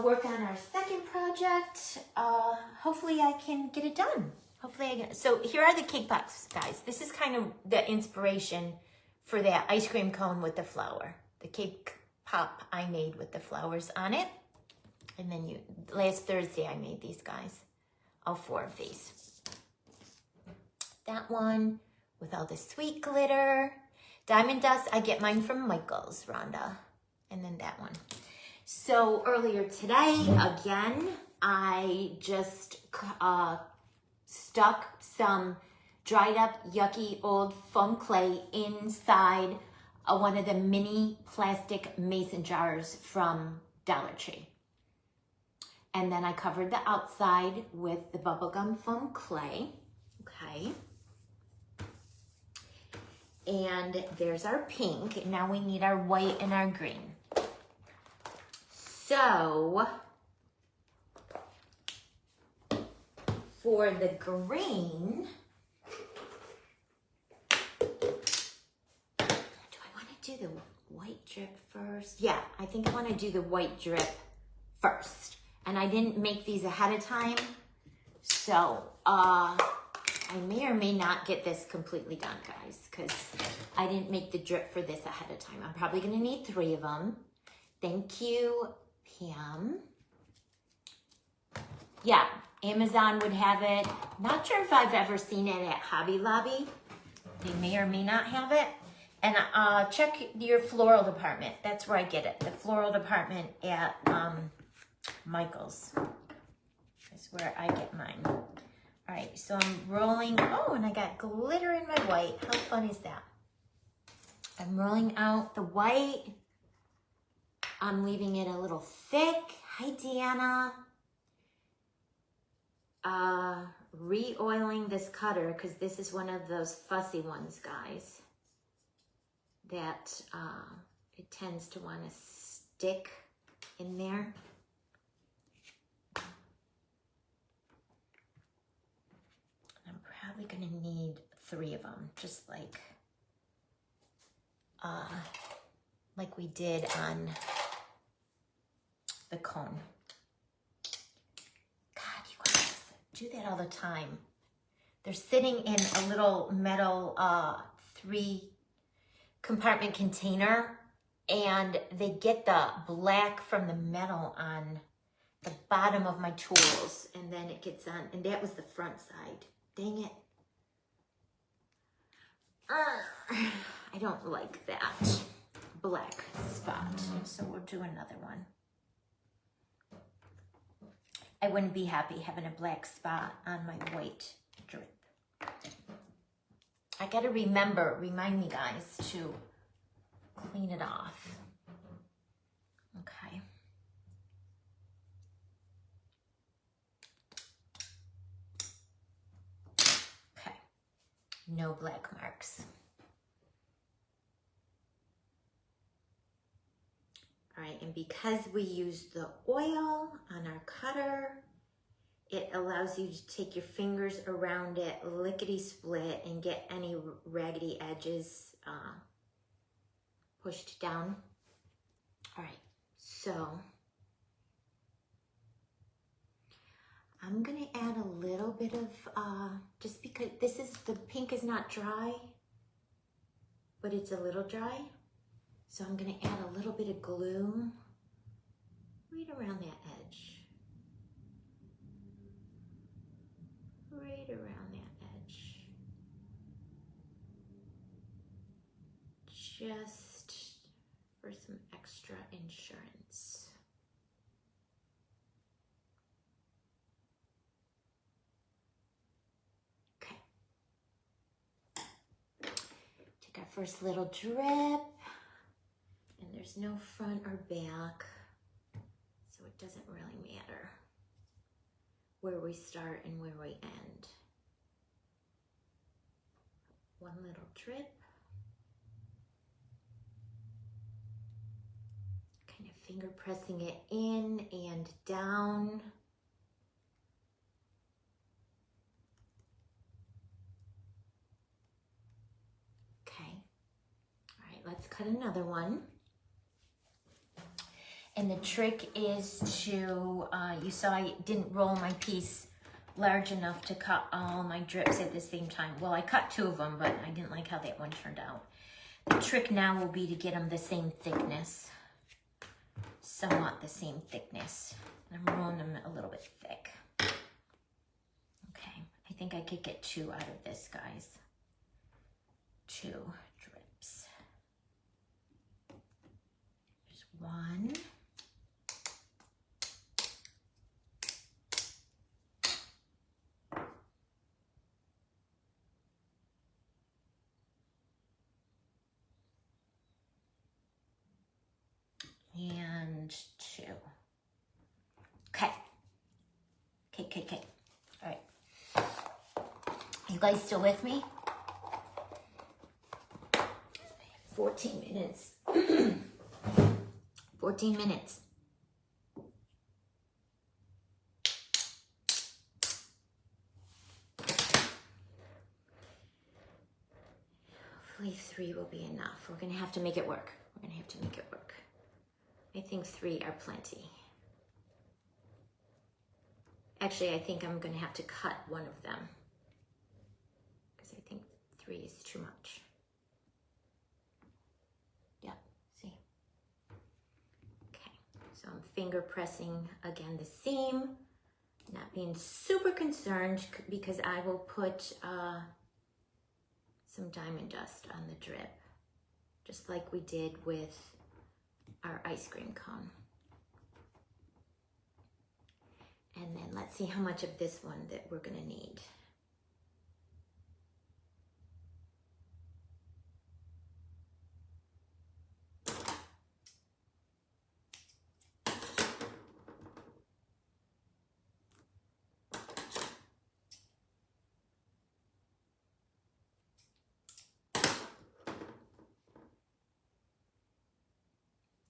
work on our second project. Hopefully I can get it done. Hopefully I get. So here are the cake pops, guys. This is kind of the inspiration for that ice cream cone with the flower. The cake pop I made with the flowers on it. And then last Thursday I made these guys. All 4 of these. That one with all the sweet glitter. Diamond dust, I get mine from Michael's, Rhonda. And then that one. So earlier today, again, I just stuck some dried up, yucky, old foam clay inside one of the mini plastic mason jars from Dollar Tree. And then I covered the outside with the bubblegum foam clay. Okay. And there's our pink. Now we need our white and our green. So, for the green, do I want to do the white drip first? Yeah, I think I want to do the white drip first. And I didn't make these ahead of time, so I may or may not get this completely done, guys, because I didn't make the drip for this ahead of time. I'm probably going to need 3 of them. Thank you, Pam. Yeah, Amazon would have it. Not sure if I've ever seen it at Hobby Lobby. They may or may not have it. And check your floral department. That's where I get it. The floral department at Michael's. That's where I get mine. All right, so I'm rolling. Oh, and I got glitter in my white. How fun is that? I'm rolling out the white. I'm leaving it a little thick. Hi, Deanna. Re-oiling this cutter because this is one of those fussy ones, guys, that it tends to want to stick in there. I'm probably going to need 3 of them, just like we did on the cone. God, you guys do that all the time. They're sitting in a little metal 3-compartment container, and they get the black from the metal on the bottom of my tools, and then it gets on, and that was the front side. Dang it. I don't like that black spot, so we'll do another one. I wouldn't be happy having a black spot on my white drip. I gotta remind me, guys, to clean it off. Okay. Okay. No black marks. All right, and because we use the oil on our cutter, it allows you to take your fingers around it, lickety-split, and get any raggedy edges pushed down. All right, so I'm gonna add a little bit of, just because the pink is not dry, but it's a little dry. So I'm gonna add a little bit of glue right around that edge. Right around that edge. Just for some extra insurance. Okay. Take our first little drip. And there's no front or back, so it doesn't really matter where we start and where we end. One little drip. Kind of finger pressing it in and down. Okay. All right, let's cut another one. And the trick is to, you saw I didn't roll my piece large enough to cut all my drips at the same time. Well, I cut 2 of them, but I didn't like how that one turned out. The trick now will be to get them the same thickness, somewhat the same thickness. And I'm rolling them a little bit thick. Okay, I think I could get 2 out of this, guys. 2 drips. There's 1. And 2. Okay. Okay. All right. You guys still with me? 14 minutes. 14 minutes. hopefully 3 will be enough. We're gonna have to make it work. We're gonna have to make it work. I think 3 are plenty. Actually, I think I'm gonna have to cut one of them because I think 3 is too much. Yep, see? Okay, so I'm finger pressing again the seam, not being super concerned because I will put some diamond dust on the drip, just like we did with our ice cream cone. And then let's see how much of this one that we're gonna need.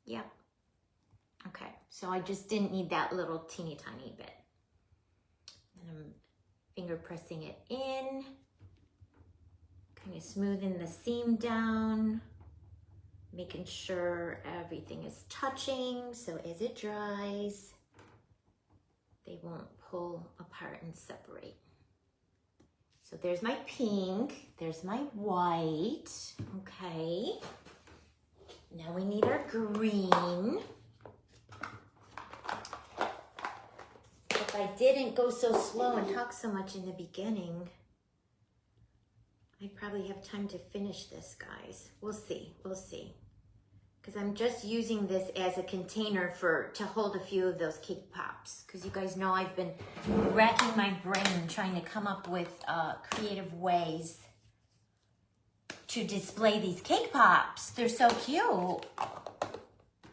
Yep. Okay, so I just didn't need that little teeny tiny bit. And I'm finger pressing it in, kind of smoothing the seam down, making sure everything is touching so as it dries, they won't pull apart and separate. So there's my pink, there's my white, okay. Now we need our green. If I didn't go so slow and talk so much in the beginning, I'd probably have time to finish this, guys. We'll see, we'll see. Because I'm just using this as a container to hold a few of those cake pops. Because you guys know I've been racking my brain trying to come up with creative ways to display these cake pops. They're so cute.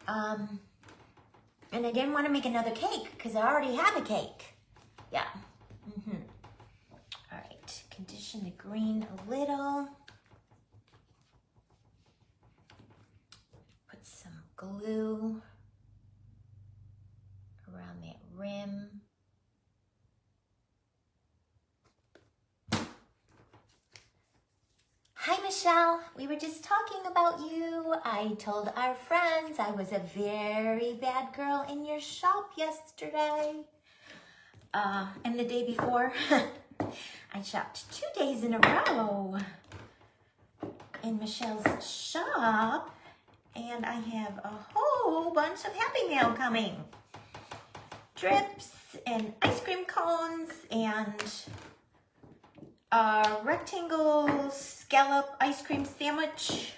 And I didn't want to make another cake because I already have a cake. Yeah. All right, condition the green a little. Put some glue around that rim. Hi, Michelle. We were just talking about you. I told our friends I was a very bad girl in your shop yesterday. And the day before. I shopped 2 days in a row in Michelle's shop. And I have a whole bunch of Happy Mail coming. Drips and ice cream cones and rectangle scallop ice cream sandwich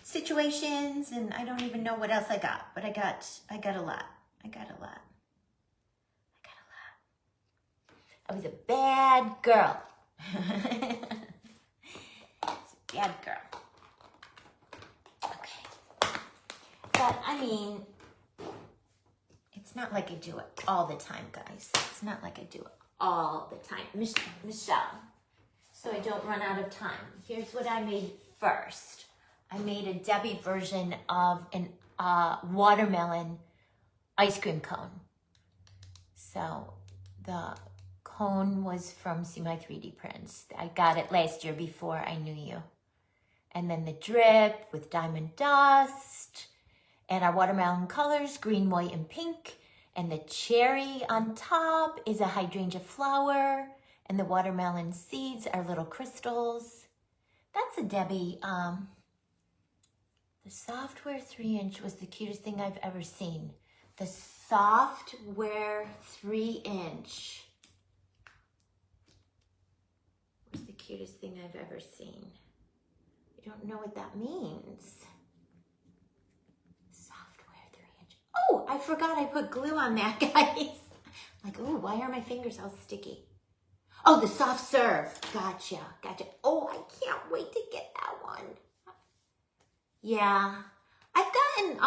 situations, and I don't even know what else I got, but I got a lot. I was a bad girl. Bad girl. Okay. But I mean, it's not like I do it all the time, guys. It's not like I do it all the time. Michelle, so I don't run out of time. Here's what I made first. I made a Debbie version of an watermelon ice cream cone. So the cone was from See My 3D Prints. I got it last year before I knew you. And then the drip with diamond dust and our watermelon colors, green, white, and pink. And the cherry on top is a hydrangea flower. And the watermelon seeds are little crystals. That's a Debbie. The software 3-inch was the cutest thing I've ever seen. The software 3-inch was the cutest thing I've ever seen. I don't know what that means. Oh, I forgot I put glue on that, guys. Like, oh, why are my fingers all sticky? Oh, the soft serve. Gotcha. Oh, I can't wait to get that one. Yeah, I've gotten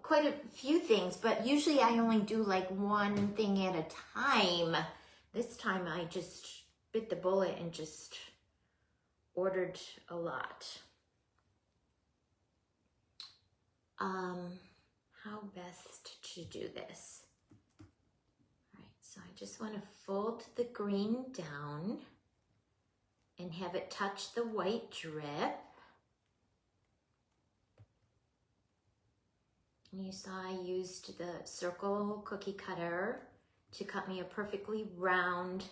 quite a few things, but usually I only do like one thing at a time. This time I just bit the bullet and just ordered a lot. How best to do this? All right, so I just want to fold the green down and have it touch the white drip. And you saw I used the circle cookie cutter to cut me a perfectly round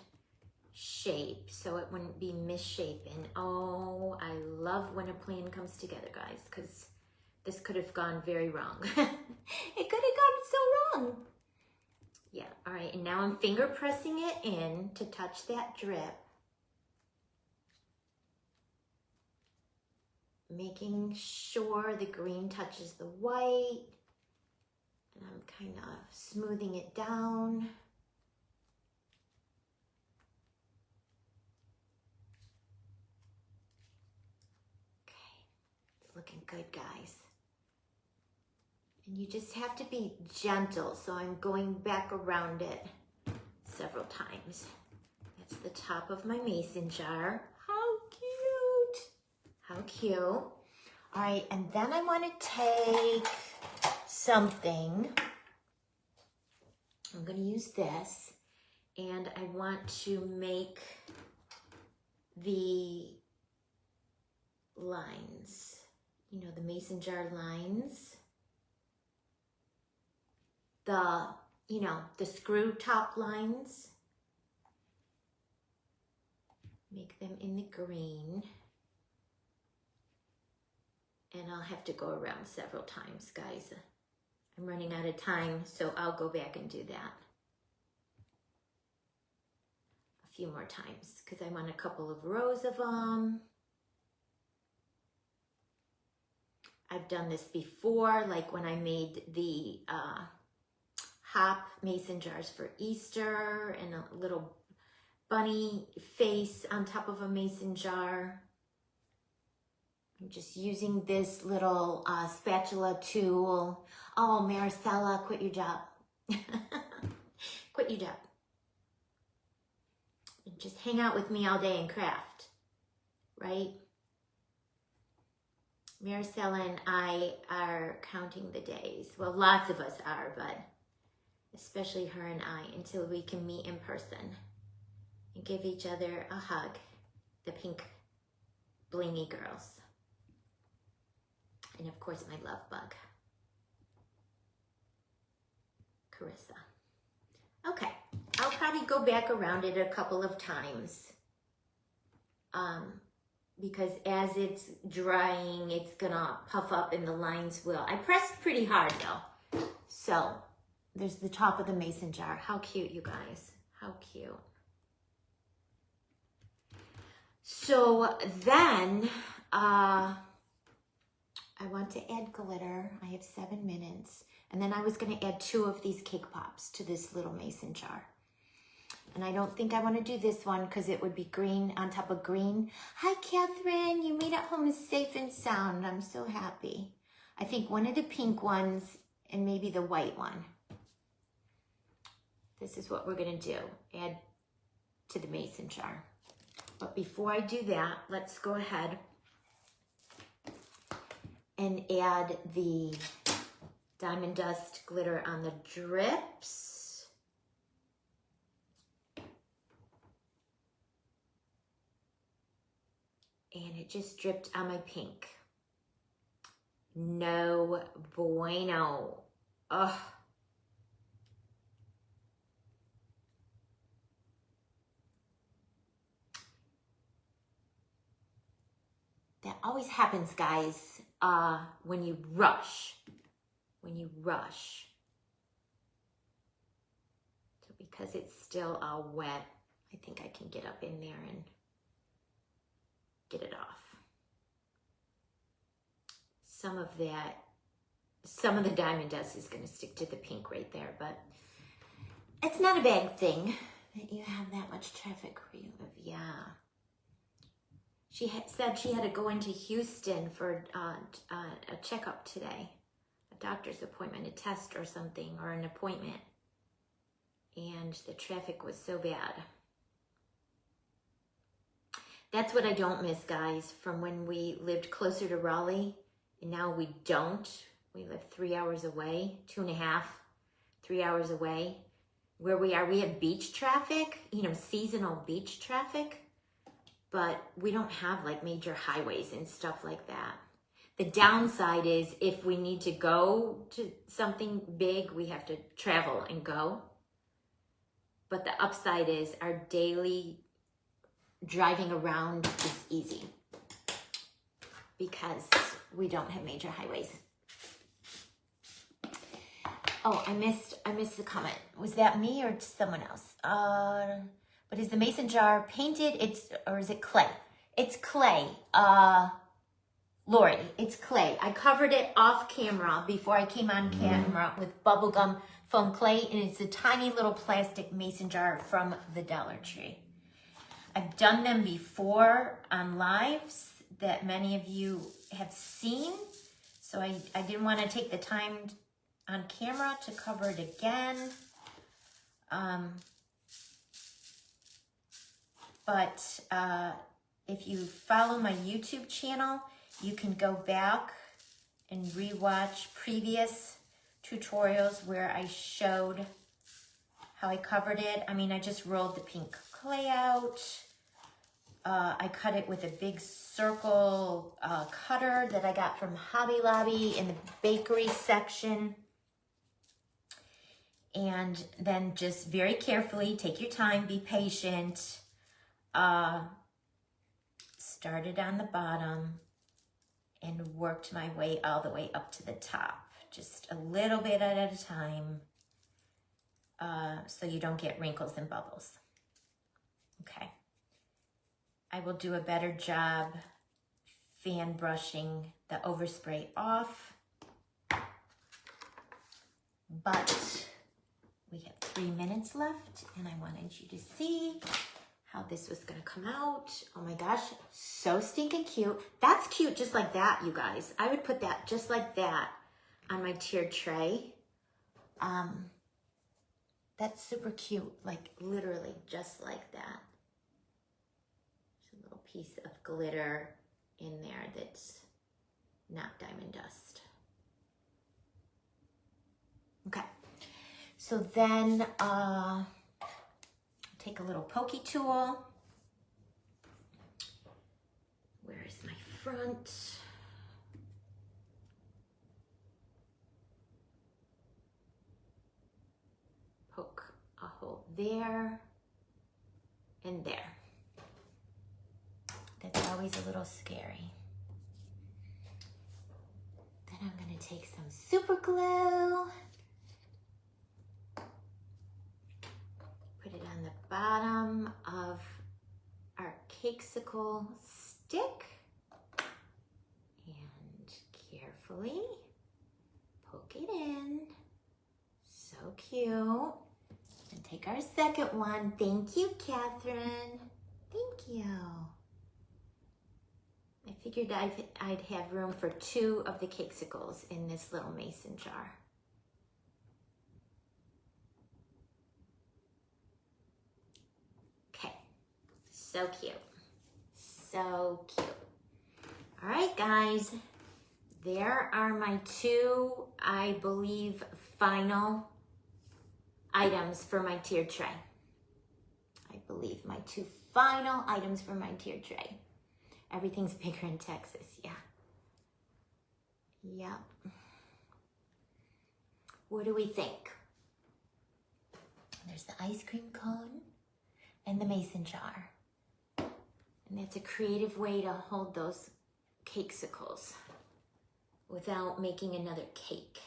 shape so it wouldn't be misshapen. Oh, I love when a plan comes together, guys, because this could have gone very wrong. It could have gone so wrong. Yeah, all right, and now I'm finger pressing it in to touch that drip. Making sure the green touches the white. And I'm kind of smoothing it down. Okay, it's looking good, guys. And you just have to be gentle, so I'm going back around it several times. That's the top of my mason jar. How cute! How cute. All right, and then I want to take something. I'm going to use this, and I want to make the lines, you know, the mason jar lines, the, you know, the screw top lines. Make them in the green. And I'll have to go around several times, guys. I'm running out of time, so I'll go back and do that a few more times because I want a couple of rows of them. I've done this before, like when I made the hop mason jars for Easter and a little bunny face on top of a mason jar. I'm just using this little spatula tool. Oh, Maricela, quit your job. Quit your job. And just hang out with me all day and craft, right? Maricela and I are counting the days. Well, lots of us are, but especially her and I, until we can meet in person and give each other a hug. The pink blingy girls. And of course, my love bug, Carissa. Okay, I'll probably go back around it a couple of times because as it's drying, it's gonna puff up and the lines will. I pressed pretty hard though. So there's the top of the mason jar. How cute, you guys. How cute. So then, I want to add glitter. I have 7 minutes. And then I was going to add 2 of these cake pops to this little mason jar. And I don't think I want to do this one because it would be green on top of green. Hi, Catherine. You made it home safe and sound. I'm so happy. I think one of the pink ones and maybe the white one. This is what we're going to do. Add to the mason jar. But before I do that, let's go ahead and add the diamond dust glitter on the drips. And it just dripped on my pink. No bueno. Ugh. That always happens, guys, when you rush. When you rush. So because it's still all wet, I think I can get up in there and get it off. Some of the diamond dust is going to stick to the pink right there, but it's not a bad thing that you have that much traffic where you live. Yeah. She said she had to go into Houston for a checkup today, a doctor's appointment, a test or something, or an appointment. And the traffic was so bad. That's what I don't miss, guys, from when we lived closer to Raleigh, and now we don't. We live 3 hours away, 2.5, 3 hours away. Where we are, we have beach traffic, you know, seasonal beach traffic. but we don't have like major highways and stuff like that. The downside is if we need to go to something big, we have to travel and go. But the upside is our daily driving around is easy because we don't have major highways. Oh, I missed the comment. Was that me or someone else? But is the mason jar painted? Or is it clay? It's clay. Lori, it's clay. I covered it off camera before I came on camera with bubblegum foam clay, and it's a tiny little plastic mason jar from the Dollar Tree. I've done them before on lives that many of you have seen, so I didn't want to take the time on camera to cover it again. But if you follow my YouTube channel, you can go back and rewatch previous tutorials where I showed how I covered it. I mean, I just rolled the pink clay out. I cut it with a big circle cutter that I got from Hobby Lobby in the bakery section. And then just very carefully, take your time, be patient. Started on the bottom and worked my way all the way up to the top, just a little bit at a time, so you don't get wrinkles and bubbles. Okay. I will do a better job fan brushing the overspray off, but we have 3 minutes left, and I wanted you to see how this was gonna come out. Oh my gosh, so stinking cute. That's cute just like that, you guys. I would put that just like that on my tiered tray. That's super cute, like literally just like that. There's a little piece of glitter in there that's not diamond dust. Okay, so then take a little pokey tool. Where is my front? Poke a hole there and there. That's always a little scary. Then I'm gonna take some super glue. Put it on the bottom of our cakesicle stick and carefully poke it in. So cute. And take our second one. Thank you, Catherine. Thank you. I figured I'd have room for 2 of the cakesicles in this little mason jar. So cute. So cute. All right, guys. There are my 2, I believe, final items for my tiered tray. I believe my 2 final items for my tiered tray. Everything's bigger in Texas, yeah. Yep. What do we think? There's the ice cream cone and the mason jar. And that's a creative way to hold those cakesicles without making another cake.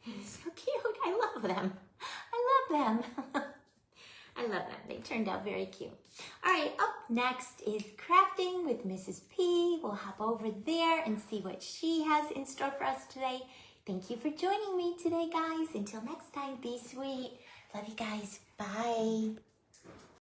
So cute. I love them. I love them. I love them. They turned out very cute. All right, up next is crafting with Mrs. P. We'll hop over there and see what she has in store for us today. Thank you for joining me today, guys. Until next time, be sweet. Love you guys. Bye.